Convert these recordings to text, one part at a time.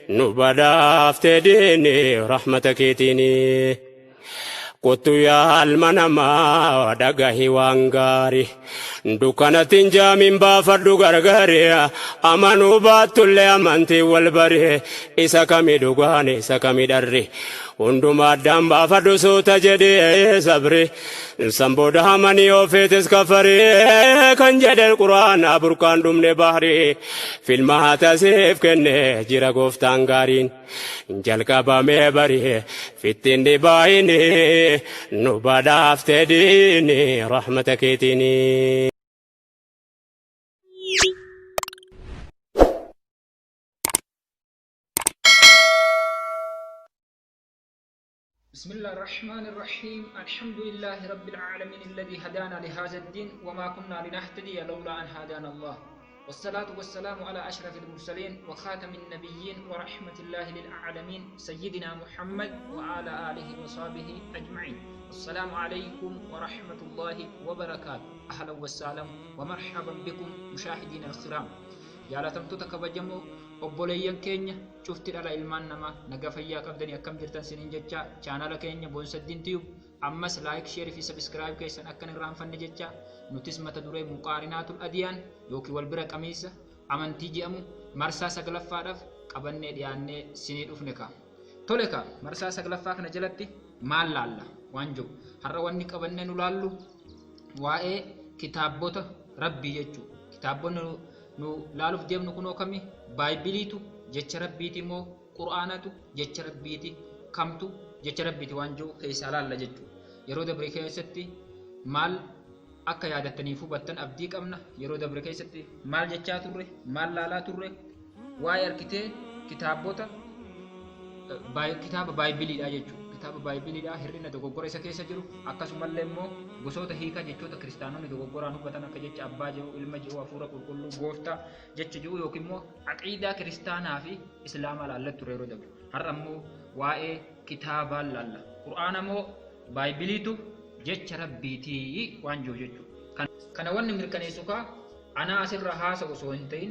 نبدافت ديني رحمتك تيني Kottu yaa ilma namaa dhagahi waan gaarii dukkanatti hin jaamin baafadhu gargaari amanuu baattullee amantii wal bari isa kami dhugaani isa kami dharri hundumaa addaan baafadhu suuta jedhee sabri san booda hamanii oofeetis kafarii kan jedhe quraana burqaan dhumne bahri filmaa tasiif kenne jira gooftaan gaariin jalqabamee bari fittiin dhibaayini نبدافت ديني رحمتك تيني بسم الله الرحمن الرحيم الحمد لله رب العالمين الذي هدانا لهذا الدين وما كنا لنهتدي لولا أن هدانا الله والصلاة والسلام على أشرف المرسلين وخاتم النبيين ورحمة الله للعالمين سيدنا محمد وعلى آله وصحبه أجمعين السلام عليكم ورحمة الله وبركاته أهلا وسهلا ومرحبا بكم مشاهدين الكرام يا لا تمتو تكبجمو obboleeyyan keenya cufti dhala ilmaan namaa nagaa fayyaa qabdanii akkam jirtan sinin jecha chaanala keenya Boonsaddiin Tiyuub ammas laayik sheerii fi sabskiraayib keessan akka hin irraanfanne jecha nutis mata duree muqaarinaatul adiyaan yookiin wal bira qamiisa amantii jedhamu marsaa saglaffaadhaaf qabannee dhiyaannee sinii dhufne ka tole ka marsaa saglaffaa kana jalatti maal laalla waan jiru har'a wanni qabannee nu laallu waa'ee kitaabota rabbii jechuu kitaabonni nu laaluuf deemnu kunoo kami baaybiliitu jecha rabbiiti moo qur'aanatu jecha rabbiiti kamtu jecha rabbiiti waan jiru keessaa laalla jechuu yeroo dabre keessatti maal akka yaadattaniif hubattan abdii qabna yeroo dabre keessatti maal jechaa turre maal laalaa turre waa'ee arkitee kitaabota kitaaba baaybiliidha jechuu kitaaba baaybiliidha hir'ina dogoggora isa keessa jiru akkasumallee immoo gosoota hiika jechoota kiristaanonni dogoggoraan hubatan akka jecha abbaa jiru ilma jiru hafuura qulqulluu gooftaa jecha jiru yookiin immoo aqiidaa kiristaanaa fi islaamaa laallattu yeroo dabre har'a immoo waa'ee kitaabaa laalla qur'aana moo baaybiliitu jecha rabbiitii waan jiru jechuu kana wanni mirkaneessu kaa anaa asirra haasa'u osoo hin ta'in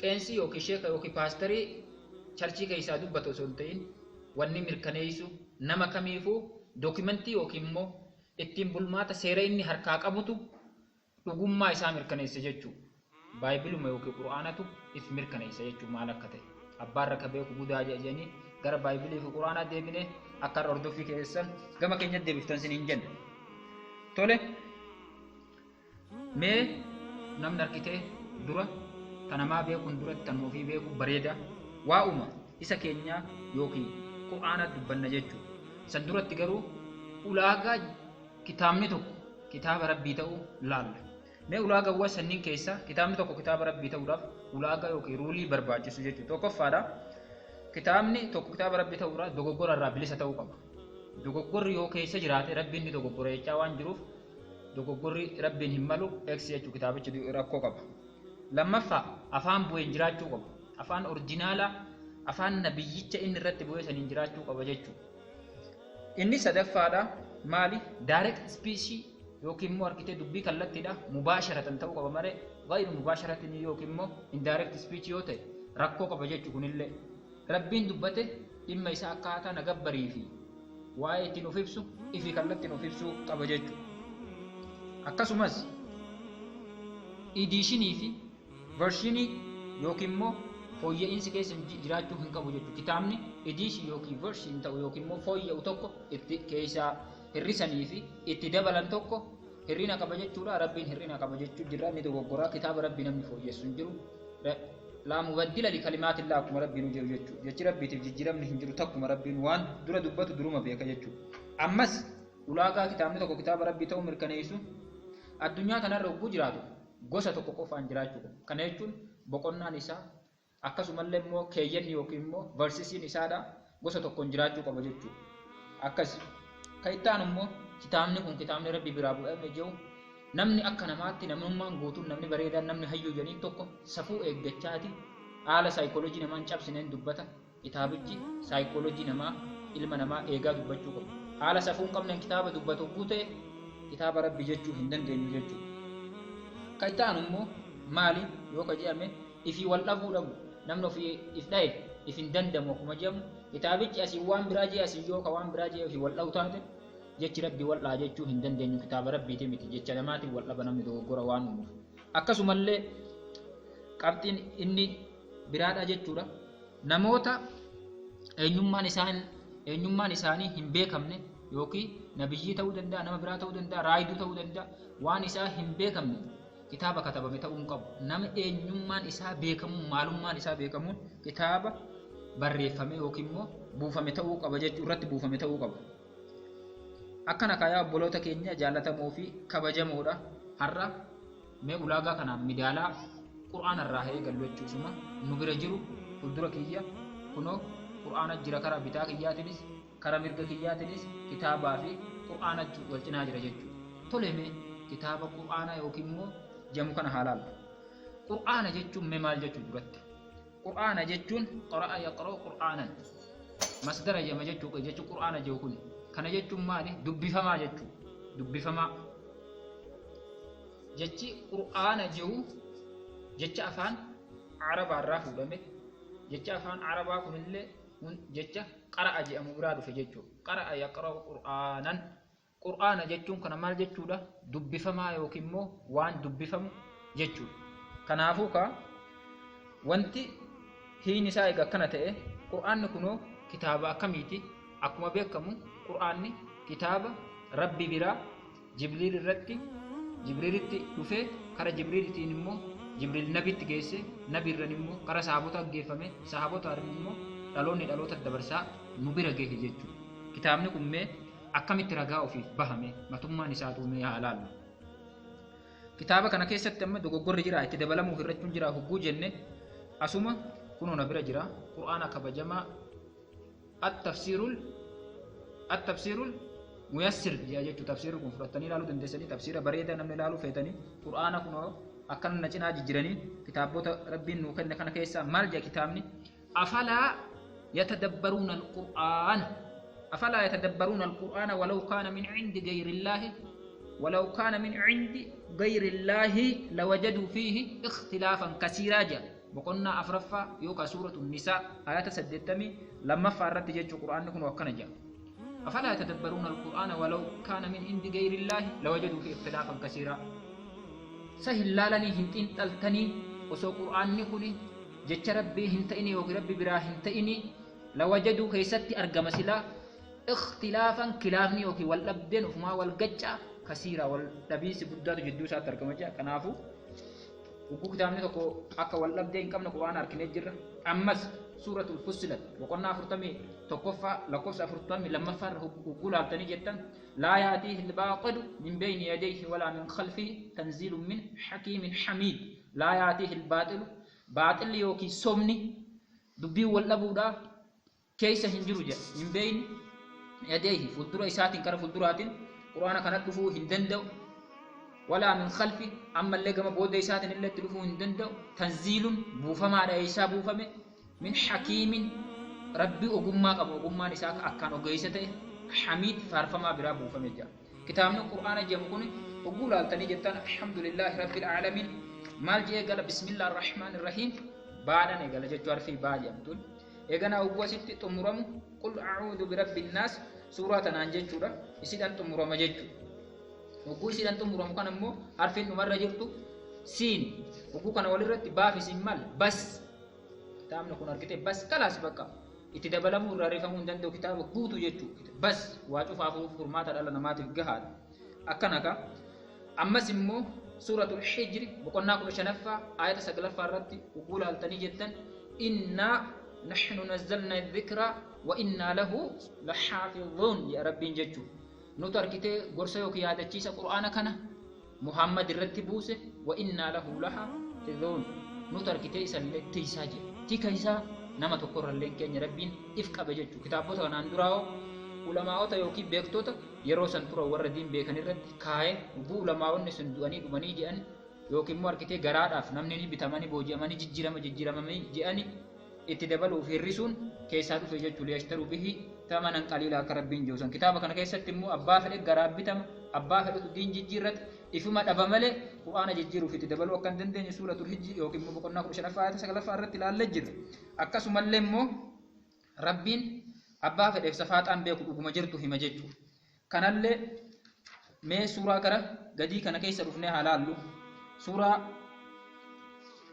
qeensi yookiin sheeka yookiin paastarii charchii keessaa dubbatu osoo hin ta'in wanni mirkaneessu nama kamiifuu dookimentii yookiin immoo ittiin bulmaata seera inni harkaa qabutu dhugummaa isaa mirkaneessa jechuu baayibiluma yookiin qur'aanatu if mirkaneessa jechuu maal akka ta'e abbaan rakka beeku budaa jedhanii gara baayibilii fi qur'aanaa deebine akka hordoffii keessan gama keenyatti deebiftan siniin jenna tole mee namni arkitee dura tanamaa beekuun duratti tan ofii beeku bareeda waa'uma isa keenya yookiin qur'aana dubbanna jechuu san duratti garuu ulaagaa kitaabni tokko kitaaba rabbii ta'uu laalla mee ulaagaawwan sanniin keessaa kitaabni tokko kitaaba rabbii ta'uudhaaf ulaagaa yookiin ruulii barbaachisu jechuu tokkoffaadha kitaabni tokko kitaaba rabbii ta'uudhaaf dogoggora irraa bilisa ta'uu qaba dogoggorri yoo keessa jiraate rabbiin ni dogoggora jechaa waan jiruuf dogoggorri rabbiin hin malu eeksi jechuu kitaabichi rakkoo qaba lammaffaa afaan bu'een jiraachuu qaba afaan orjinaalaa afaan nabiyyicha inni irratti bu'ee saniin jiraachuu qaba jechuu inni sadaffaadha maali direct speech yookiin immoo arkitee dubbii kallattiidha mubaasharatan ta'uu qaba malee غير mubaasharatin yookiin immoo indirect speech yoo ta'e rakkoo qaba jechuu kunillee rabbiin dubbate dhimma isaa akkaataa nagabbarii fi waa'ee ittiin of ibsu ifi kallattiin of ibsuu qaba jechuu akkasumas editionii fi versionii yookiin immoo fooyya'insi keessa jiraachuu hin qabu jechuu kitaabni edition yookiin version ta'u yookiin immoo fooyya'u tokko itti keessaa hirrisanii fi itti dabalan tokko hirrina qaba jechuudha rabbiin hirrina qaba jechuu jirra inni dogoggoraa kitaaba rabbii namni fooyyessu hin jiru laa mubaddila li kalimaatillaa akkuma rabbiin jiru jechuu jechi rabbiitiif jijjiiramni hin jiru takkuma rabbiin waan dura dubbatu duruma beeka jechuu ammas ulaagaa kitaabni tokko kitaaba rabbii ta'uu mirkaneessu addunyaa kanarra ugguu jiraatu gosa tokko qofaan jiraachuu kana jechuun boqonnaan isaa akkasumallee immoo keeyyanni yookiin immoo versisiin isaadha gosa tokkoon jiraachuu qaba jechuudha akkas kaittaan immoo kitaabni kun kitaabni rabbi biraa bu'ame jiru namni akka namaatti namummaan guutuun namni bareedaan namni hayyuu janii tokko safuu eeggachaati haala saayikooloojii namaan cabsineen dubbata kitaabichi saayikooloojii namaa ilma namaa eegaa dubbachuu qaba haala safuu hin qabneen kitaaba dubbatu guute kitaaba rabbi jechuu hin dandeenyu jechuudha kaittaan immoo maali yoo ka jedhame ifii wal dhabuu dhabu namni ofii if dhaye if hin dandamu akkuma jedhamu kitaabichi asii waan biraa jee asii yoo ka waan biraa jee ofii wal dha'u taate jechi rabbii wal dhaa jechuu hin dandeenyu kitaaba rabbiiti miti jecha namaatiin wal dhaba namni dogoggora waan uumuuf akkasumallee qabxiin inni biraadha jechuudha namoota eenyummaan isaanii hin beekamne yookiin nabiyyii ta'uu danda'a nama biraa ta'uu danda'a raayiduu ta'uu danda'a waan isaa hin beekamne kitaaba katabame ta'uu hin qabu nama eenyummaan isaa beekamuun maalummaan isaa beekamuun kitaaba barreeffame yookiin immoo buufame ta'uu qaba jechuu irratti buufame ta'uu qaba. Akkana kaayaa obboloota keenya jaallatamoo fi kabajamoodha har'a mee ulaagaa kanaan midaalaa qur'aana irraa ha'ee gallu jechuusuma nu bira jiru fuuldura kiyya kunoo qur'aana jira karaa bitaa kiyyaatiinis karaa mirga kiyyaatiinis kitaabaa fi qur'aana wal cinaa jira jechuudha. Tole mee kitaaba qur'aanaa yookiin immoo jamu kana haa laallu. Qur'aana jechuun mee maal jechuu duratti? Qur'aana jechuun qara'a yaqra'u qur'aanan masdara jama jechuu qur'aana jiru kun kana jechuun maali? Dubbifamaa jechuu dubbifamaa jechi qur'aana jiru jecha afaan arabaa irraa fuudhame jecha afaan arabaa kunillee jecha qara'a jedhamu biraa dhufe jechuudha. Qara'a yaqra'u qur'aanan qur'aana jechuun kana maal jechuudha? Dubbifamaa yookiin immoo waan dubbifamu jechuudha. Kanaafuu wanti hiin isaa egaa akkana ta'e qur'aanni kunoo kitaaba akkamiiti? Akkuma beekamu qur'aanni kitaaba rabbi biraa jibriilitti dhufee kara jibriilitiin immoo jibriil nabitti geesse nabiirran immoo kara sahabota geeffame sahabotaan immoo dhaloonni dhaloota dabarsaa nu bira geesse jechuudha. Kitaabni kun mee akkamitti ragaa ofiif bahame matummaan isaa tuumee haa ilaallu. Kitaaba kana keessatti amma dogoggorri jira itti dabalamuuf irrachuun jira hugguu jenne asuma kunoo na bira jira qur'aana kabajamaa at-tafsiirul muyassir jechuudha. Tafsiirri kun fudhatanii ilaaluu dandeessanii tafsiira bareedaa namni ilaaluu feetanii qur'aana kunoo akkana na cinaa jijjiranii kitaabota rabbiin nuu kenne kana keessaa maal jedha kitaabni afalaa yatadabbaruuna al-qur'aana walau kaana min cindi gayri illaahi lawajaduu fiihi ikhtilaafan kasiiraa jedha boqonnaa afuraffaa yookaan suuratu nisaa ayata 82 irratti jechuu qur'aanni kun akkana jedha afalaa yatadabbaruuna al-qur'aana walau kaana min cindi gayri illaahi lawajaduu fiihi ikhtilaafan kasiiraa sahillaalanii hin xiinxaltanii osoo qur'aanni kun jecha rabbii hin ta'ini yookiin rabbi biraa hin ta'ini lawajaduu keessatti argama silaa ikhtilaafan kilaafni yookiin wal dhabdeen ofumaa wal gaccaa kasiira wal dhabiinsi guddaatu jidduu isaatti argama jedha. Kanaafuu hugguu kitaabni tokko akka wal dhabdee hin qabne qur'aana arginee jirra. Ammas suuratul fussilat boqonnaa 41ffaa lakkoofsa 42ffaa irra hugguu laaltanii jettan laa yaatiihi al-baaxilu min bayni yadayhi walaa min khalfihi tanziilun min hakiimin hamiid. Laa yaatiihi al-baaxilu baaxilli yookiin sobni dubbii wal dhabuudhaa keessa hin jiru jedha. Min bayni yadayhi fuuldura isaatiin kara fuulduraatiin qur'aana kanatti dhufuu hin danda'u. Walaa min khalfi ammallee gama booda isaatiin illee itti dhufuu hin danda'u. Tanziilun buufamaadha isaa buufame min hakiimin rabbi ogummaa qabu ogummaan isaa akkaan ogeessa ta'e hamiid faarfamaa biraa buufame jira. Kitaabni qur'aana jedhamu kun hogguu laaltanii jettan alhamdulillahi rabbil aalamiin maal jee gala bismillahir rahmaanir rahiim baadhaan eegala jechuu harfii baa jedhamtuun eeganaa hogguu asitti xumuramu qul a'uudhu birabbin naas suuraa tanaan jechuudha isiidhaan xumurama jechuudha. Hogguu isiidhaan xumuramu kan immoo harfiin dhumarra jirtu siin hogguu kana walirratti baafisiin maal bas kitaabni kun argite bas kalaas bakka itti dabalamuu irraa riifamuu hin danda'u kitaaba guutuu jechuudha. Bas waa cufaafuu furmaata dhala namaatiif gahaadha. Akkana ammas immoo suuratul hijri boqonnaa 15ffaa ayata 9ffaa irratti hogguu laaltanii jettan innaa nahnu nazzalna dhikra wa innaa lahu lahaafidhuun ya rabbiin jechuudha. Nutu argitee gorsa yookiin yaadachiisa qur'aana kana Muhammad irratti buuse wa innaa lahu lahaafidhuun nutu argitee isallee tiisaa jedha. Tika isaa nama tokkorrallee keenya rabbiin if qabe jechuudha. Kitaabota kanaan duraa ulamaa'ota yookiin beektota yeroo san tura warra diin beekan irratti kaa'ee ubbuu ulamaa'onni sun du'anii dhumanii jedhan yookiin immoo argitee garaadhaaf namni ni bitamanii booji'amanii jijjiiramanii jedhanii itti dabaluuf hirrisuun keessaa dhufe jechuudha. Liyashtaruu bihi thamanan qaliilaa akka rabbiin joosan. Kitaaba kana keessatti immoo abbaa fedhe garaa bitama, abbaa fedhetu diin jijjiirrata, ifuma dhaba malee quraana jijjiiruuf itti dabaluu akka hin dandeenye suuratul hijji yookiin immoo boqonnaa 15 ayata 9 irratti ilaallee jirra. Akkasumallee immoo rabbiin abbaa fedheef safaaxaan beeku dhuguma jirtu hima jechuudha. Kanallee mee suuraa gara gadii kana keessa dhufnee haa laallu.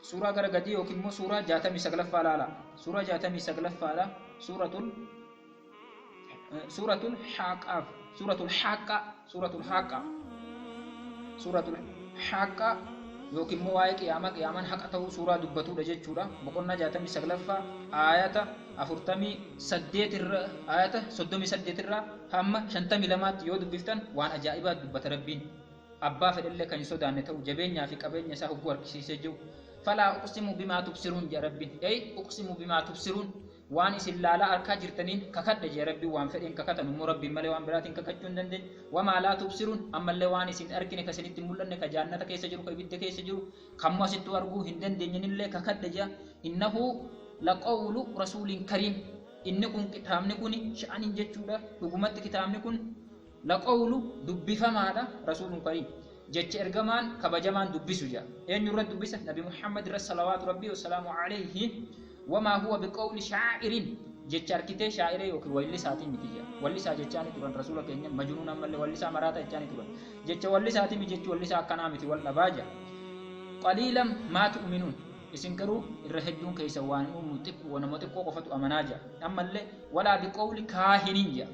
Suuraa gara gadii yookiin immoo suuraa 69ffaa laala. Suuraa 69ffaadha. Suuratul Haaqqa yookiin immoo waa'ee qiyaamaan haqa ta'uu suuraa dubbatudha jechuudha. Boqonnaa 69ffaa ayata 48 irra ayata 38 irraa hamma 52tti yoo dubbiftan waan ajaa'ibaa dubbata rabbiin. Abbaa fedhellee kan hin sodaanne ta'u jabeenyaa fi qabeenya isaa hogguu harkisiisee jiru. Falaa uqsimu bimaa tubsiruun jee rabbiin. Uqsimu bimaa tubsiruun waan isin laalaa harkaa jirtaniin kakadha jee rabbiin waan fedheen kakatan immoo rabbiin malee waan biraatiin kakachuu hin dandeenye. Wamaa laa tubsiruun ammallee waan isin argine ka isinitti mul'anne ka jaannata keessa jiru ka ibidda keessa jiru kammoo asittuu arguu hin dandeenyenillee kakadha jee. Innahu laqawlu rasuuliin kariim. Inni kun kitaabni kun sha'aniin jechuudha. Dhugumatti kitaabni kun laqawlu dubbifamaadha rasuulun kariim. Jecha ergamaan kabajamaan dubbisu jaa. Eenyu irratti dubbisa? Nabi Muhammad irratti salawaatu rabbii wasalaamu alayhi. Wamaa huwa biqawli shaa'irin. Jecha harkitee shaa'iree yookiin wallisaatiin miti jaa. Wallisaa jechaani turan rasuula keenya majnuun ammallee wallisaa maraata jechaani turan. Jecha wallisaatiin jechi wallisaa akkanaa miti wal dhabaa jaa. Qaliilan maa tu'minuun. Isin garuu irra hedduun keessa waan nama xiqqoo qofatu amanaa jaa. Ammallee walaa biqawli kaahiniin jaa.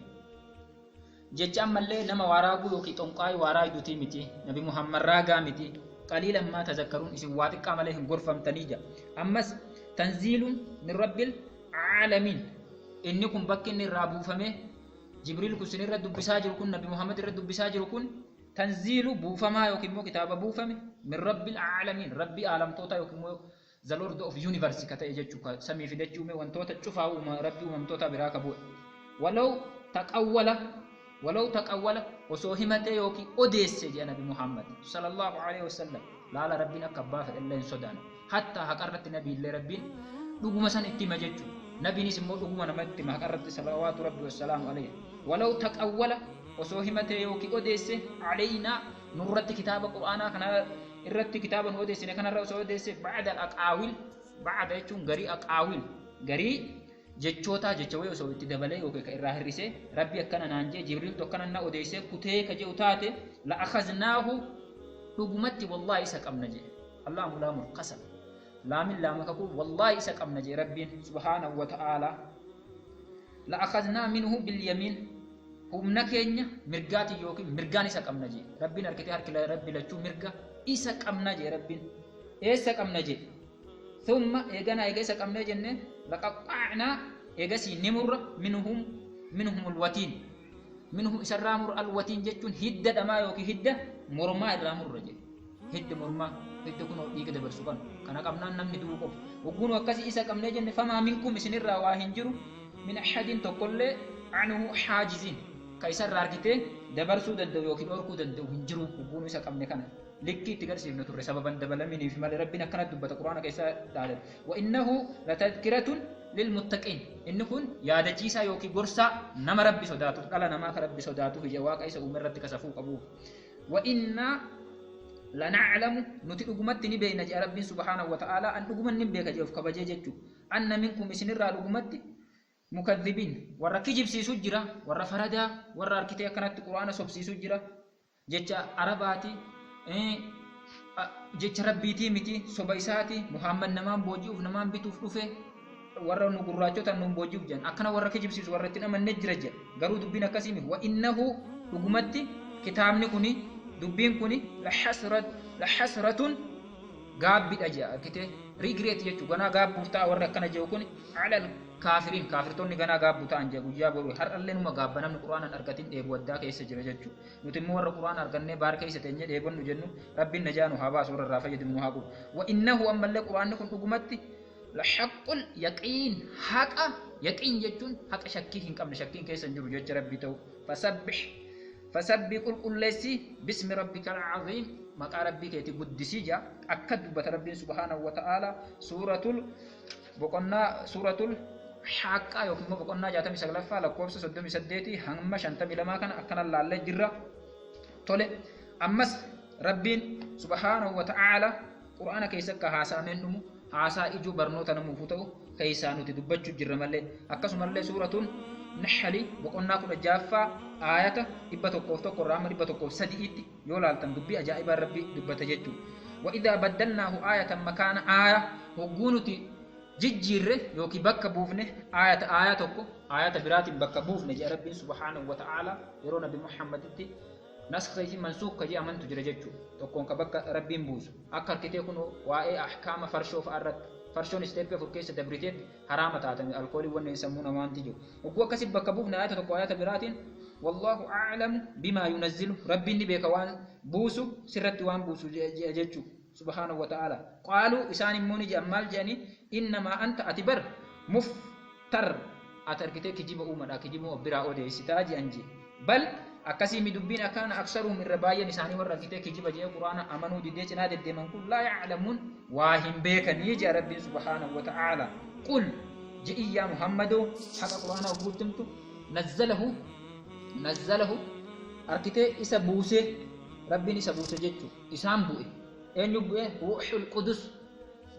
Jecha ammallee nama waraaguu yookiin xonqaayii waraa iduutii miti. Nabi Muhammad raagaa miti. Qaliilan maa tazakkaruun isin waa xiqqaa malee hin gorfamtanii jaa. Ammas tanziiluun min rabbil caalamiin. Inni kun bakki inni irraa buufame Jibriil kun irra dubbisaa jiru kun Nabi Muhammad irra dubbisaa jiru kun tanziilu buufamaa yookiin immoo kitaaba buufame min rabbil caalamiin. Rabbii aalamtoota yookiin immoo the Lord of Universe ka ta'e jechuudha. Samii fi dachii uume wantoota cufaa rabbii uumamtoota biraa qabuudha. Walau taqawwala osoo himatee yookiin odeesse jedha Nabi Muhammad sallallahu alaihi wasallam. Laala rabbiin akka abbaa fedhellee hin sodaanne. Hatta haqarratti nabiillee rabbiin dhuguma san itti hima jechuudha. Nabiinis immoo dhuguma namatti hima haqarratti salawaatu rabbi wasalaamu alaihi. Walau taqawwala osoo himatee yookiin odeesse alaynaa nurratti kitaaba quraanaa kana irratti kitaaba nu odeessine kanarra osoo odeesse ba'da aqaawil ba'da jechuun garii aqaawil garii jechoota jecha wayii osoo itti dabalee yookiin irraa hir'isee rabbi akkana naan jee Jibriil tokkana na odeessee kutee ka jedhu taate la akhaznaahu dhugumatti wallaahi isa qabna jee. Allahu laamul qasam laamin laamakaku wallaahi isa qabna jee rabbiin subhaanahu wa ta'ala. La akhaznaa minhu bil yamiin humna keenya mirgaati yookiin mirgaan isa qabna jee. Rabbiin harkitee harki rabbi lachuu mirga isa qabna jee rabbiin. Eessa qabna jee? Thumma eegana eega isa qabna jenne laqaqqa'naa eegasii ni murra minhum alwatiin. Minhum isarraa murra alwatiin jechuun hidda dhamaa yookiin hidda mormaa irraa murra jee. Hidda mormaa hidda kun dhiiga dabarsu kana qabnaan namni du'uu qofa. Wagguun akkasii isa qabna jenne famaa minkum isinirraa waa hin jiru min ahadin tokkollee anhu haajiziin. Ka isarraa argitee dabarsuu danda'u yookiin dhorkuu danda'u hin jiru wagguun isa qabne kana. Likki itti garsiifne turre sababan dabalaminiif malee rabbiin akkana dubbata quraana keessa dhaalan. Wa innahu latadkiratun lilmuttaqiin. Inni kun yaadachiisaa yookiin gorsaa nama rabbi sodaatu dhala namaa ka rabbi sodaatu hija waaqa isa uume irratti kasafuu qabu. Wa inna lana'lamu nuti dhugumatti ni beekna jedha rabbiin subhaanahu wa ta'ala an dhuguman ni beeka jedhuuf kabajee jechuudha. Anna minkum isinirraa dhugumatti mukadhibiin warra kijibsiisu jira warra faradaa warra harkitee akkanatti quraana sobsiisu jira jecha arabaati. Jecha rabbiitii miti soba isaati Muhammad namaan booji'uuf namaan bituuf dhufe warra nu gurraachota nu booji'uuf jedhan akkana warra kijibsiisu warra itti amanne jira jedha. Garuu dubbiin akkasii miti. Wa innahu dhugumatti kitaabni kuni dubbiin kuni la hasratun gaabbidha jedha arkitee regret jechuudha. Ganaa gaabbuuf ta'a warra akkana jedhu kuni alal kaafiriin kaafirtoonni ganaa gaabbuu ta'an jedha guyyaa boru har'allee numa gaabba namni quraanaan argatiin dheebuu addaa keessa jira jechuudha. Nuti immoo warra quraan argannee baar keessa teenyee dheebonnu jennu rabbiin najaanu haa baasu warra irraa fayyadamu haa qabu. Wa innahu ammallee quraanni kun dhugumatti la haqqul yaqiin haqa yaqiin jechuun haqa shakkii hin qabne shakkiin keessa hin jiru jecha rabbii ta'u. Fasabbih qulqulleessi bismi rabbikal aziim maqaa rabbii keetii guddisii jaa akka dubbata rabbiin subhaanahu wa ta'ala suuratul Haqqaa yookiin immoo boqonnaa 69ffaa lakkoofsa 38 hamma 52 kana akkana laallee jirra. Tole ammas ربين سبحانه وتعالى قرآن كيسك هاسا منهم هاسا إجو برنوتا نموفتو كيسانو تدبجو جرمالي أكسو مالي سورة نحلي وقلنا كنا جافا آية إبتو كوفتو قرآن إبتو كوف سدئت يولال تندبي أجائب ربي دبتججو وإذا بدلناه آية مكان آية وقونتي ججيره يوكي بكا بوفنه آية توكو آية برات بكا بوفنه جاء ربي سبحانه وتعالى يرون بمحمد تي نسخ في منسوخ كجي أمن تجرجتشو تكون كبكا ربي بوز أكر كتير كنو وآي أحكام فرشو فأرد فرشون ستيب في فركيس دبريتين حرام تاتم الكولي ون يسمونه ما انتجو وقوة كسب بكا بوفنه آية توكو آية برات والله أعلم بما ينزل ربي نبي كوان بوسو سرت وان بوسو جتشو سبحانه وتعالى قالوا إسان موني جمال جاني إنما أنت أتبر مفتر أتركتك كجيب أمنا كجيب أبرا أودي ستاجي أنجي بل أكسي مدبين كان أكثرهم من ربايا نساني ورقتك كجيب جاء قرآن أمنوا ديتش نادي ديمان كل لا يعلمون واهم بيك نيجي ربي سبحانه وتعالى قل جئ يا محمد حتى قرآن وقلتمت نزله أركتك إسا بوسي ربي نسا بوسي جيتشو إسان بوئي أين يبوئين روح القدس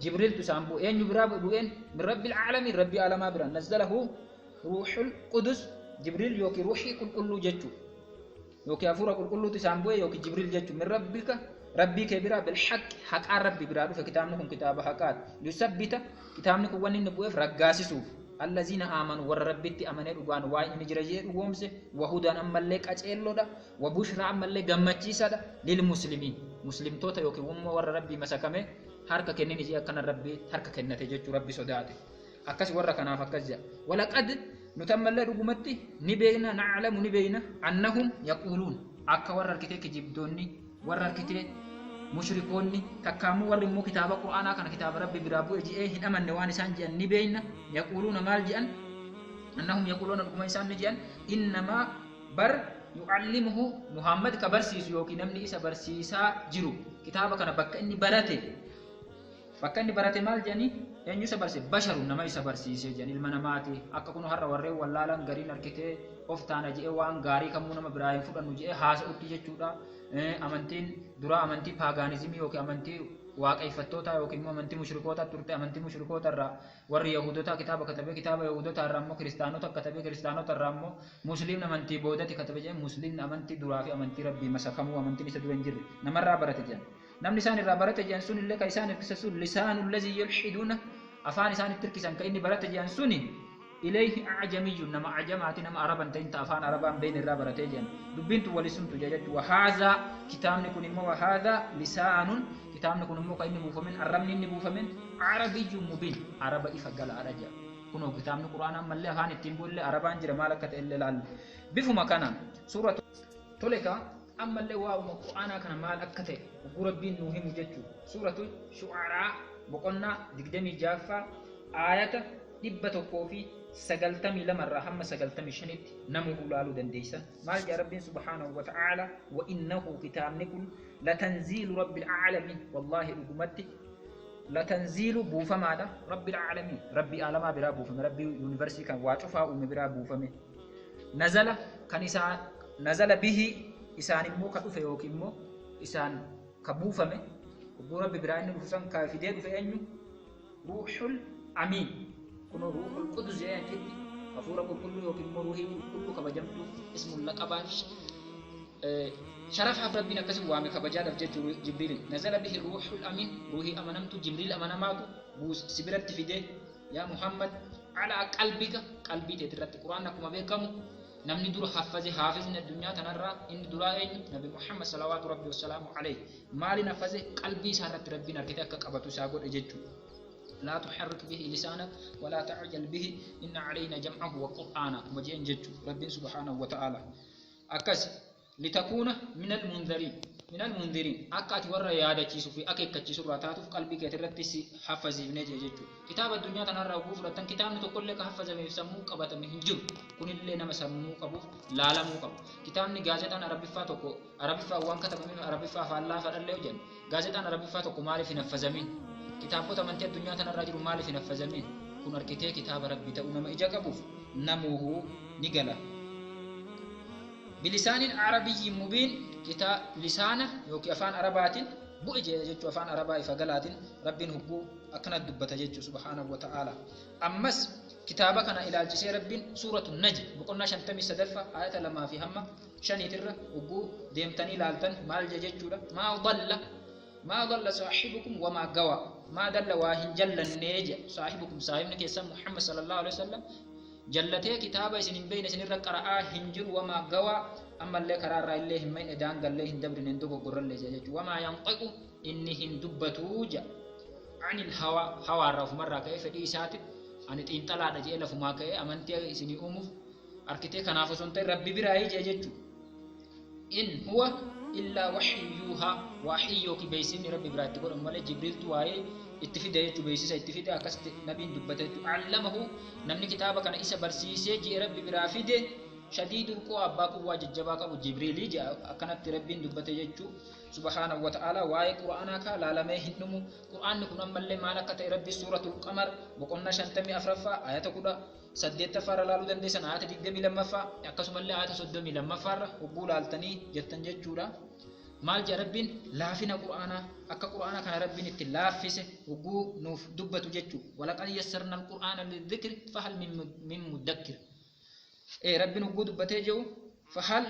جبريل تسامبو أين يبوئين من رب العالمين ربي على ما برا نزله روح القدس جبريل يوكي روحي كل جتشو يوكي أفورا كل تسامبو يوكي جبريل جتشو من ربك ربي كبيرا بالحق حق ربي برا فكتابنكم كتاب حقات يثبت كتابنكم ونين نبوئ فرقاسي سوف الذين آمنوا والربيت أمنوا رجوان واي نجرجير وومسه وهدى أملك أجئلو دا وبشرى أملك جمتشيسا دا للمسلمين مسلم توتا يوكي وم والربي مسكمه حركة كنني جي أكن الربي حركة كنته جت ربي صداته أكس ورا كنا فكزيا ولقد نتملى رجومتي نبينا نعلم نبينا أنهم يقولون أك ورا الكتاب كجبدوني ورا الكتاب مشركوني تكامو ورمو كتاب القرآن كان كتاب ربي برابو يجي هن أمن نواني سانجيان نبينا يقولون مالجيان أنهم يقولون لكم إنسان نجيان إنما بر يعلمه محمد كبرسيس يوكي نمني إسا برسيسا جرو كتاب كان بكا إني براتي مالجياني أن يسا برسي بشر نما إسا برسيسي جاني المناماتي أكا كنو هر ورّي واللالا غارين أركتي أفتانا جئ وان غاري كمونا مبراهيم فردن نجئ حاس أتي جتشودا amantiin dura amantii paagaanizimii yookiin amantii waaqeffattoota yookiin immoo amantii mushrikoota turte amantii mushrikoota irraa warri yahudoota kitaaba katabee kitaaba yahudoota irraa immoo kiristaanota katabee kiristaanota irraa immoo musliimni amantii boodatti katabee jedhee musliimni amantii duraa fi amantii rabbii masakamuu amantiin isa dura hin jirre namarraa barate jedhan namni isaan irraa barate jedhan sun illee ka isaan hirkisa sun lisaanul lazii yulhiduuna afaan isaan itti hirkisan ka inni barate jedhan suni إليه أعجمي نما أعجمات نما عربا تين تافان عربا بين الرابرة تجن دبنت ولسنت جدت وهذا كتاب نكون مو وهذا لسان كتاب نكون مو كأني بوفمن عربني إني بوفمن عربي مبين عربي إفقال عرجا كنوا كتاب القرآن ملله هان التنبول عربان جرى مالك إلا لال بفو مكانا سورة تلك أما اللي واو القرآن كان مال أكته وقربين نوهم جتشو سورة شعراء بقولنا دقدمي جافة آية دبتو كوفي سجلتمي لما الرحمة سجلتمي شنت نمو لالو دنديسا مال يا رب سبحانه وتعالى وإنه كتاب نكون لتنزيل رب العالمين والله رجمتي لتنزيل بوفا ماذا رب العالمين ربي عالما برا بوفا ربي يونيفرسيتي كان واتفا ومبرا بوفا نزل كنيسا نزل به إسان مو كأوفي يوكي مو إسان كبوفا رب براين رفسان كافيدين في أنيو روح الأمين كنو روح القدس جاء جدي أفورك كله يوكل مروحي كله كبجمتو اسم اللقبان شرف حفظ ربنا كسب وامي كبجاد في جبريل نزل به الروح الأمين روحي أمنمت جبريل أمنمات بوس سبرت في ده يا محمد على قلبي تترت القرآن كما بكم نمني دور حافظنا الدنيا تنرى إن دورين نبي محمد صلوات ربي والسلام عليه مالي نفذه قلبي سارت ربنا كتاك كبتو ساقود اجتو لا تحرك به لسانك ولا تعجل به إن علينا جمعه وقرآنه وجين جد رب سبحانه وتعالى أكس لتكون من المنذرين أكات ورا يادا تيسو في أكيد كتيسو راتاتو في قلبك يترتسي حفظي بنجي جد كتاب الدنيا تنرى وقوف رتن كتاب نتقول لك حفظ من يسموك أبدا من هنجر كن اللي نما سموك أبو لا لا موك كتاب نجازتان عربي فاتوكو عربي فاوان كتب من عربي فالله فالله يجن جازتان عربي فاتوكو مالي في نفذمين كتابه تمنتي الدنيا تنرجل مال في نفذمين كن أركتي كتاب ربي تأمم إجاكبوف نموه نقلا بلسان عربي مبين lisaana yookiin afaan arabaatiin bu'e jechuu afaan arabaa ifa galaatiin rabbiin hubbuu akkana dubbata jechuu subhaanahu wa ta'ala. Ammas kitaaba kana ilaalchisee rabbiin suuratu najm boqonnaa 53 ayata 2 fi hamma 5 irra hubbuu deemtanii ilaaltan maal jechuudha. maa dalla saahibukum wamaa gawa maa dalla waa hin jallannee je saahibukum saahibni keessan Muhammad sallallahu alaihi wasallam jallatee kitaaba isin hin beeyne isinirra qara'aa hin jiru wamaa gawaa ammallee karaarraa illee hin mayne daangallee hin dabrine hin dogoggorrallee jechuudha. Wamaa yanxaqu inni hin dubbatuu ja anil hawaarraa ofumarraa ka'ee fedhii isaati ani xiinxalaadha jee lafumaa ka'ee amantii isinii uumuuf arkitee kanaaf osoo hin ta'in rabbi biraa jee jechuudha. In huwa illaa waxyu yuuhaa waxii yookiin beeksisni rabbi biraatti godhamu malee jibriiltu waa'ee itti fide jechuu beeksisa itti fide akkasitti nabiin dubbate jechuudha. Allamahu namni kitaaba kana isa barsiisee jee rabbi biraa fide shadiidul quwaa abbaa quwwaa jajjabaa qabu jibriilii jee akkanatti rabbiin dubbate jechuu subhaanahu wa ta'ala. Waa'ee quraanaa kaa laalamee hin dhumu. Quraanni kun ammallee maal akka ta'e rabbi suuratul qamar boqonnaa 54ffaa ayata 18ffaarra laaluu dandeessan ayata 22ffaa akkasumallee ayata 32ffaarra hubbuu laaltanii jettan jechuudha. Maal jee rabbiin laafina quraanaa akka quraana kana rabbiin itti laaffise hubbuu nuuf dubbatu jechuu. Walaqad yassarna alqur'aana lidhikri fahal min mudakkir. Rabbiin hubbuu dubbatee jiru fahal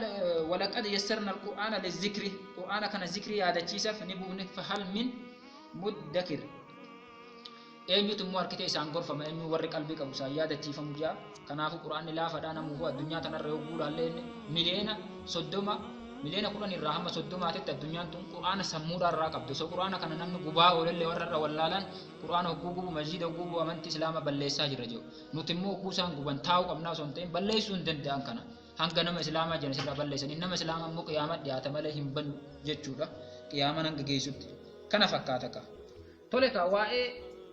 walaqad yassarna alqur'aana lidhikri quraana kana zikrii yaadachiisaaf ni buufne fahal min mudakkir. Eenyutu immoo harkitee isaan gorfama eenyu warri qalbii qabu isaan yaadachiifamu jaa. Kanaafuu quraanni laafadhaa namuu addunyaa tanarra yogguu laallee miliyoona 10 irraa hamma 30tti addunyaan tun quraana sammuudhaa irraa qabdu. So quraana kana namni gubaa oolellee warra irra wallaalan quraana hogguu gubu masjiida hogguu gubu amantii islaamaa balleessaa jirra jiru. Nuti immoo hogguu isaan guban taa'uu qabnaa osoo hin ta'in balleessuu hin danda'an kana hanga nama islaamaa jiran irraa balleessanii nama islaamaa immoo qiyaama dhiyaata malee hin banu jechuudha. Qiyaama hanga geessutti kana fakkaata ka. Tole ka waa'ee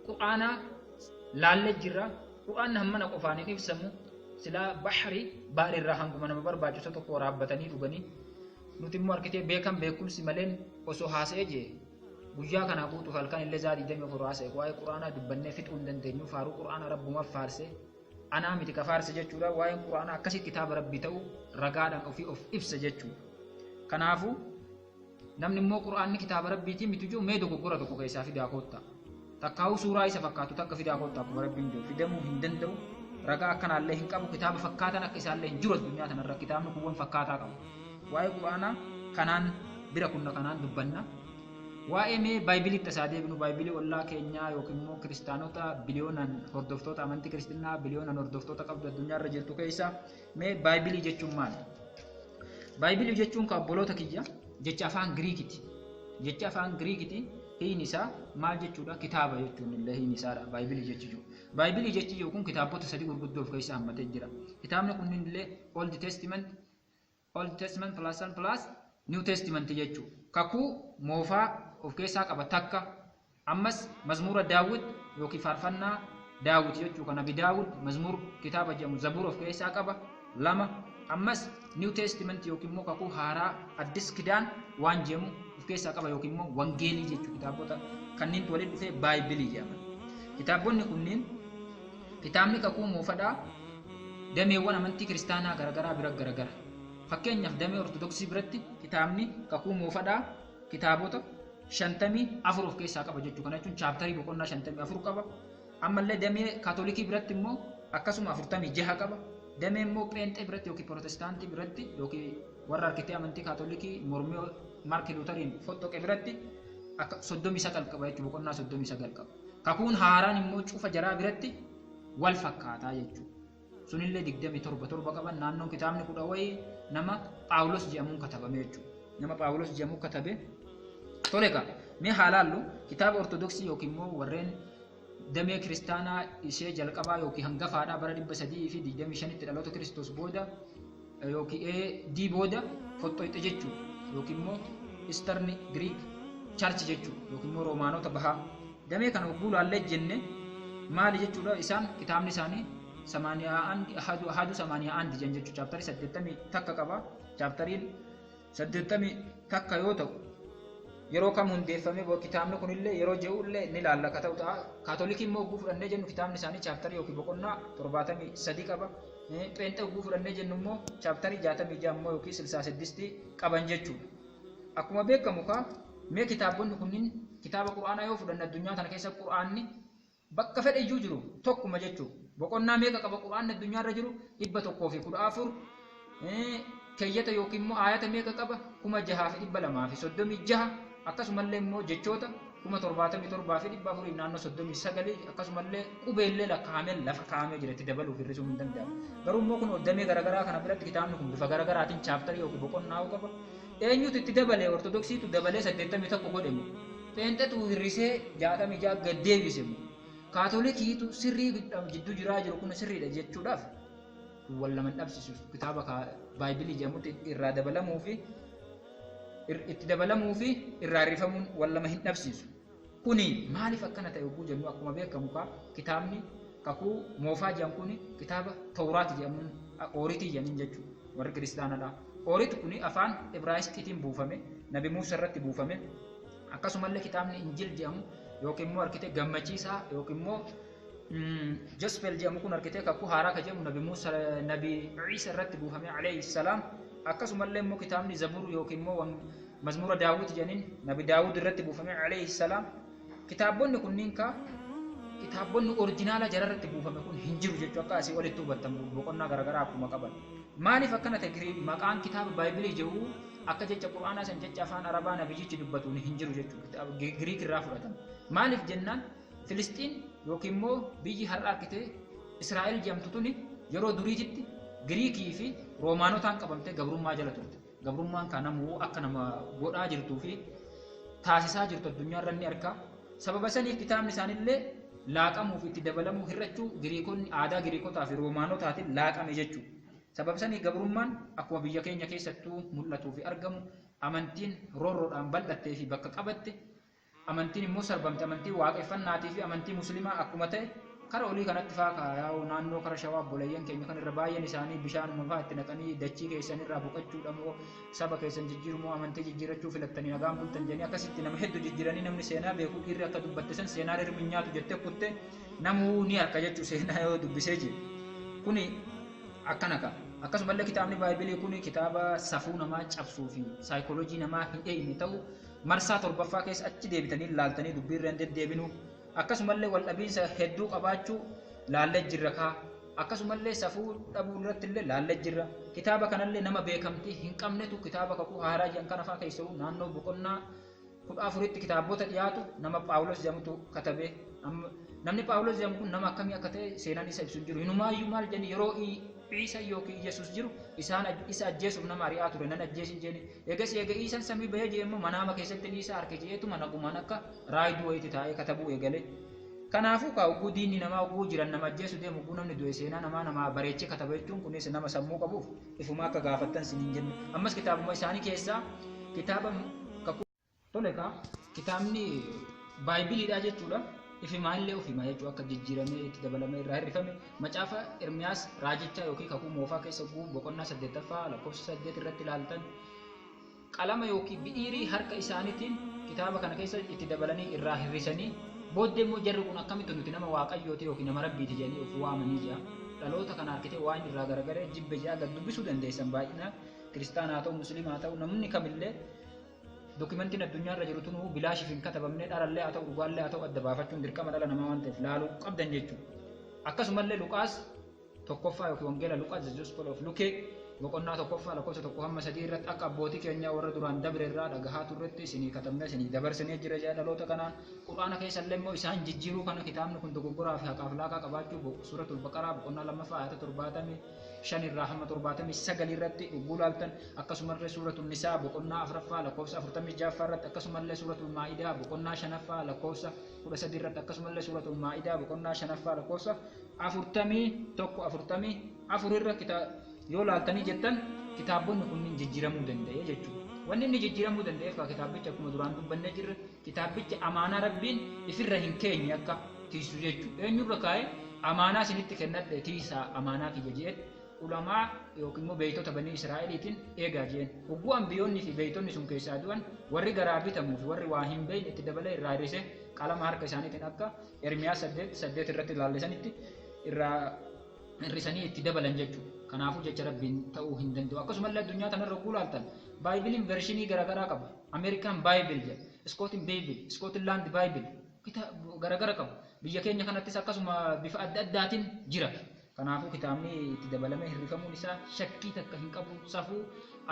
quraanaa laallee jirra. Quraanni hammana qofaan hin ibsamu silaa bahri baarirraa hanguma nama barbaachisu tokko waraabbatanii dhuganii nuti immoo harkitee beekan beekumsi maleen osoo haasa'ee jee guyyaa kana guutuuf halkan illee zaadii 24 haasa'e waa'ee quraanaa dubbannee fixuu hin dandeenyu. Faaruu quraanaa rabbumaaf faarsee anaa miti ka faarse jechuudha. Waa'een quraanaa akkasitti kitaaba rabbii ta'u ragaadhaan ofii of ibsa jechuudha. Kanaafuu namni immoo quraanni kitaaba rabbiitii miti jiru mee dogoggora tokko keessaa fidaa koottaa takkaa'uu suuraa isa fakkaatu takka fidaa koottaa akkuma rabbiin jiru fidamuu hin danda'u. Ragaa akkanaallee hin qabu. Kitaaba fakkaatan akka isaallee hin jiru addunyaa kanarra kitaabni kuuwwan fakkaataa qabu. Waa'ee quraanaa kanaan bira kunna kanaan dubbanna. Waa'ee mee baaybiliitti isaa deebinu baaybilii ollaa keenyaa yookiin immoo kiristaanota biliyoonaan hordoftoota amantii kiristinnaa biliyoonaan hordoftoota qabdu addunyaarra jirtu keessa mee baaybilii jechuun maali? Baaybilii jechuun ka obboloota kiyya jecha afaan Giriikiti. Jecha afaan Giriikiti hiin isaa maal jechuudha? Kitaaba jechuun illee hiin isaadha baaybilii jechuudha. Baaybilii jechuun kun kitaabota sadii gurguddoo of keessaa hammatee jira. Kitaabni kunniin illee Old Testament plus New Testament jechuudha. Kakuu moofaa of keessaa qaba takka. Ammas mazmuura Daawud yookiin faarfannaa Daawud jechuudha. Kan Nabi Daawud mazmuur kitaaba jedhamu Zabuur of keessaa qaba 2. Ammas New Testament yookiin immoo kakuu haaraa Addis Kidaan waan jedhamu of keessaa qaba yookiin immoo wangeelii jechuudha. Kitaabota kanneen waliin dhufee baaybilii jedhama. Kitaabonni kunniin kitaabni kakuu moofadhaa dameewwan amantii kiristaanaa garaagaraa bira garaagara. Fakkeenyaaf damee ortodoksii biratti kitaabni kakuu moofadhaa kitaabota 54 of keessaa qaba jechuudha. Kana jechuun chaaptarii boqonnaa 54 qaba. Ammallee damee kaatolikii biratti immoo akkasuma 46 qaba. Damee immoo pheenxee biratti yookiin protestaantii biratti yookiin warra harkitee amantii kaatolikii mormii Maartin Luuteriin fottoqe biratti akka 39 qaba jechuudha. Boqonnaa 39 qaba. Kakuun haaraan immoo cufa jaraa biratti wal fakkaataa jechuudha. Sunillee 27 qaban naannoon kitaabni 10 wayii nama Phaawulos jedhamuun katabame jechuudha. Nama Phaawulos jedhamuun katabe. Tole ka mee haalaallu kitaaba ortodoksii yookiin immoo warreen damee kiristaanaa ishee jalqabaa yookiin hangafaadhaa bara 325tti dhaloota Kiristoos booda yookiin AD booda fottoyxe jechuudha. Yookiin immoo Eastern Greek Church jechuudha. Yookiin immoo Roomaanota bahaa. Damee kana hogguu laallee jenne maali jechuudha? Isaan kitaabni isaanii 81 jan jechuudha. Chaaptarii 80 takka qaba. Chaaptariin 80 takka yoo ta'u yeroo kam hundeeffame kitaabni kunillee yeroo je'ullee ni laallaka ta'u ta'a. Kaatolikii immoo hogguu fudhannee jennu kitaabni isaanii chaaptarii yookiin boqonnaa 73 qaba. Pheenxee hogguu fudhannee jennu immoo chaaptarii 66 immoo yookiin 66 qaban jechuudha. akkuma beekamu ka mee kitaabonni kunniin kitaaba quraanaa yoo fudhanne addunyaa kana keessa quraanni bakka fedhe iyyuu jiru tokkuma jechuu boqonnaa meeqa qaba quraanni addunyaa irra jiru 114 keeyyata yookiin immoo aayata meeqa qaba 6,236 akkasumallee immoo jechoota 77,400 naannoo 39 akkasumallee qubeellee lakkaa'amee lafa kaa'amee jira itti dabaluuf hir'isuu hin danda'amu. Garuu immoo kun damee garaagaraa kana biratti kitaabni kun bifa garaagaraatiin chaaptarii yookiin boqonnaa qaba. Eenyutu itti dabalee ortodoksiitu dabalee 81 godhemu. Pheenxetu hir'isee 66 gad deebisemu. Kaatolikiitu sirrii jidduu jiraa jiru kun sirriidha jechuudhaaf wal lama dhabsiisu kitaaba Baayibilii jedhamutti irraa dabalamuu fi itti dabalamuu fi irraa rifamuun wal lama hin dhabsiisu. Kuni maaliif akkana ta'e oguu jennu akkuma beekamu kitaabni kakuu moofaa jedhamu kun kitaaba Tawraati jedhamuun Ooriitii jedhaniin jechuudha warri kiristaanadha. Ooriitu kun afaan Ibraayistiitiin buufame Nabi Muusaa irratti buufame akkasumallee kitaabni Injil jedhamu yookiin immoo harkitee gammachiisaa yookiin immoo Gospel jedhamu kun harkitee kakuu haaraa ka jedhamu Nabi Muusaa Nabi Ciisaa irratti buufame alayhi salaam akkasumallee immoo kitaabni Zabuur yookiin immoo Mazmuura Daawud jedhaniin Nabi Daawud irratti buufame alayhi salaam. Kitaabonni kunniin kitaabonni orjinaala jara irratti buufame kun hin jiru jechuu akka asii walitti hubattamu boqonnaa garaagaraa akkuma qaban. Maaliif akkana ta'e maqaan kitaaba Baayibilii jedhu akka jecha Quraanaa san jecha afaan Arabaa nabiyyichi dubbatuun hin jiru jechuudha. Giriik irraa fudhatama. Maaliif jennaan Filistiin yookiin immoo biyyi har'a arkitee Israa'el jedhamtu tuni yeroo duriititti Giriikii fi Roomaanotaan qabamtee gabrummaa jala turte. Gabrummaan kanamuu akka nama godhaa jirtuu fi taasisaa jirtu addunyaa irra ni argaa. Sababa saniif kitaabni isaanillee laaqamuu fi itti dabalamuu hir'achuu Giriikonni aadaa Giriikotaa fi Roomaanotaatiin laaqame jechuudha. Sababa saniif gabrummaan akkuma biyya keenya keessattuu mul'atuu fi argamu amantiin roorroodhaan bal'attee fi bakka qabatte amantiin immoo sarbamte amantii waaqeffannaatii fi amantii musliimaa akkuma ta'e kara olii kanatti faa yaa'u naannoo kara shawaa boleeyyan keenya kan irra baay'een isaanii bishaanuma faa itti naqanii dachii keessan irraa boqachuudha moo saba keessan jijjiiru moo amantii jijjiirachuu filattanii nagaan bultan jedhanii akkasitti nama hedduu jijjiiranii namni seenaa beeku dhiirri akka dubbatte san seenaa hirmi nyaatu jettee kutte namuu ni harka jechuu seenaa yoo dubbisee jiru kuni akkana ka. Akkasumallee kitaabni Baayibilii kun kitaaba safuu namaa cabsuu fi saayikooloojii namaa hin eegne ta'u marsaa 7ffaa keessa achi deebitanii ilaaltanii dubbii irra hin deddeebinu. Akkasumallee wal dhabiinsa hedduu qabaachuu laallee jirra kaa. Akkasumallee safuu dhabuu irratti illee laallee jirra. Kitaaba kanallee nama beekamtii hin qabnetu kitaaba kakuu haaraa jedhan kana fa'aa keessaa naannoo boqonnaa 14tti kitaabota dhiyaatu nama Phaawulos jedhamutu katabe. Namni Phaawulos jedhamu kun nama akkamii akka ta'e seenaan isa ibsu jiru. Inumaayyuu maal jenni yeroo Isa yookiin Yesuus jiru isaan isa ajjeesuuf nama ari'aa ture nan ajjeesin jeeni. Eegas eega Isaan samii bahee jeemmoo manaama keessatti Isaa harka jeetu mana gumaan akka raayiduu wayiiti taa'ee katabuu eegale. Kanaafuu oguu diinni namaa oguu jiran nama ajjeesu deemu oguu namni du'e seenaa nama bareechee kataba jechuun kunis nama sammuu qabuuf ifuma akka gaafattan siniin jennu. Ammas kitaabuma isaanii keessaa kitaaba kakuu tole kitaabni Baayibiliidhaa jechuudha. Ifimaallee ofimaa jechuudha akka jijjiiramee itti dabalamee irraa hir'ifame macaafa Ermiyaas raajichaa yookiin kakuu moofaa keessa boqonnaa 8ffaa lakkoofsa 8 irratti ilaaltan qalama yookiin bi'iirii harka isaaniitiin kitaaba kana keessa itti dabalanii irraa hir'isanii booddee immoo jarri kun akkamitti nuti nama waaqayyooti yookiin nama rabbiiti jedhanii of waamanii jira. Dhaloota kana harkitee waan irraa garagaree jibbe jaa gad dubbisuu dandeessan baay'inaan kiristaanaa ta'u musliimaa ta'u namni kamillee dokumentiin addunyaa irra jiru tunuu bilaashiif hin katabamne dharallee haa ta'u dhugaallee haa ta'u adda baafachuun dirqama dhala namaa waan ta'eef laaluu qabdan jechuudha. Akkasumallee Luqaas tokkoffaa yookiin wangeela Luqaas the Gospel of Luke boqonnaa tokkoffaa lakkoofsa 1-3 irratti akka abbootii keenyaa warra duraan dabre irraa dhagahaa turretti isinii katabnee isinii dabarsinee jira jedha dhaloota kanaan. Quraana keessallee immoo isaan jijjiiruu kana kitaabni kun dogoggoraa fi haqaaf laakaa qabaachuu suuratul Baqaraa boqonnaa 2ffaa ayata 75 irraa hamma 79 irratti dhugguu laaltan akkasumallee suuratul Nisaa boqonnaa 4ffaa lakkoofsa 46 irratti akkasumallee suuratul Maa'idaa boqonnaa 5ffaa lakkoofsa 13 irratti akkasumallee suuratul Maa'idaa boqonnaa 5ffaa lakkoofsa 44 irra yoo laaltanii jettan kitaabonni kunniin jijjiiramuu danda'e jechuudha. Wanni inni jijjiiramuu danda'eef kitaabicha akkuma duraan dubbannee jirre kitaabicha amaanaa rabbiin ifirra hin keenye akka tiisu jechuudha. Eenyurra kaa'ee amaanaa isinitti kennadhe tiisaa amaanaa kiyya jedhe ulamaa yookiin immoo beeytota banii Israa'eliitiin eegaa jeen. Hogguu ambiyoonni fi beeytonni sun keessaa du'an warri garaa bitamuu fi warri waa hin beekne itti dabalee irraa hir'isee qalama harka isaaniitiin akka Ermiyaas 8 irratti ilaallesanitti irraa hir'isanii itti dabalan jechuudha. Kanaafuu jecha rabbiin ta'uu hin danda'u. Akkasumallee addunyaa kanarra hogguu laaltan Baayibiliin vershinii garaagaraa qaba. Amerikaan Baayibel jedha, Iskootiin Beebil, Iskootilaand Baayibel kitaaba garagara qabu. Biyya keenya kanattis akkasuma bifa adda addaatiin jira. Kanaafuu kitaabni itti dabalamee hirrifamuun isaa shakkii takka hin qabu. Safuu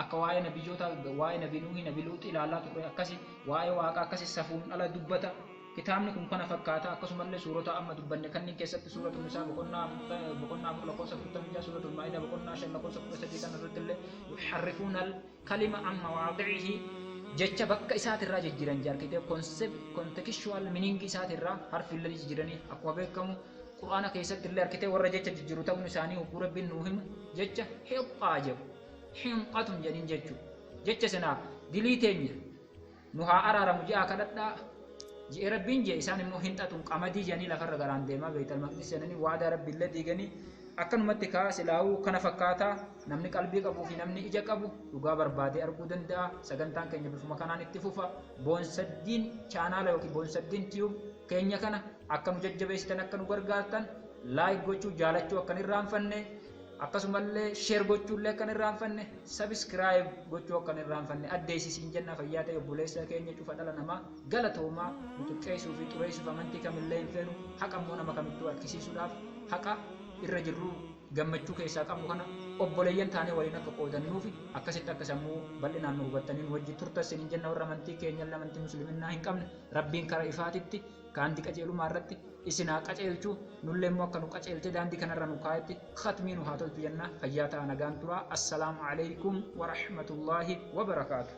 akka waa'ee nabiyyoota, waa'ee nabii Nuuhii, nabii Luuxii ilaalaa turre akkasi, waa'ee Waaqaa akkasi safuun ala dubbata. Kitaabni kun kana fakkaata. Akkasumallee suurota amma dubbanne kanneen keessatti suuratu Nisaa boqonnaa 4 lakkoofsa 46, suuratul Maa'idaa boqonnaa 5 lakkoofsa 13 kan irratti illee yuharrifuuna al-kalima an mawaadi'ihi jecha bakka isaatirraa jijjiiran jaarkitee kontekstual miningi isaatirraa harfillee jijjiiranii akkuma beekamu Qur'aana keessatti illee harkitee warra jecha jijjiiru ta'uun isaanii hubbuu rabbiin nuu himu jecha hiqaa jedhu hinqatun jedhin jechuudha. Jecha sanaa dilii teenya nu haa araaramu ji'aa kadhadhaa ji'ee rabbiin jee isaan immoo hinxatun qamadii jedhanii lafarra garaan deemaa beektal maqdis jedhanii waadaa rabbiillee diiganii akkanumatti kaa silaa'uu kana fakkaataa namni qalbii qabuu fi namni ija qabu dhugaa barbaadee arguu danda'a. Sagantaan keenya bifuma kanaan itti fufa. Boonsaddiin chaanaala yookiin boonsaddiin tiyuub keenya kana akka nu jajjabeessitan akka nu gargaartan laayik gochuu jaalachuu akka hin irraanfanne akkasumallee sheer gochuullee akka hin irraanfanne sabiskiraayib gochuu akka hin irraanfanne addeessisiin jenna. Fayyaa ta'e obboleessa keenya cufa dhala namaa galatoomaa nu xiqqeessuu fi xureessuuf amantii kamillee hin feenu haqa immoo nama kamittuu harkisiisuudhaaf haqa irra jirru gammachuu keessaa qabu kana obboleeyyan taanee waliin akka qoodannuufi akkasitti akka sammuu bal'inaan nu hubattaniin wajji turtasiniin jenna. Warra amantii keenya amantii musliiminaa hin qabne rabbiin karaa ifaatitti kaanti qajeelumaa irratti isinaa qajeelchuu nullee immoo akka nu qajeelte daandii kanarra nu kaayetti khatmii nu haa tolchu jenna. Fayyaa ta'a nagaan turaa. Assalaamu alaykum wa rahmatullaahi wa barakaatu.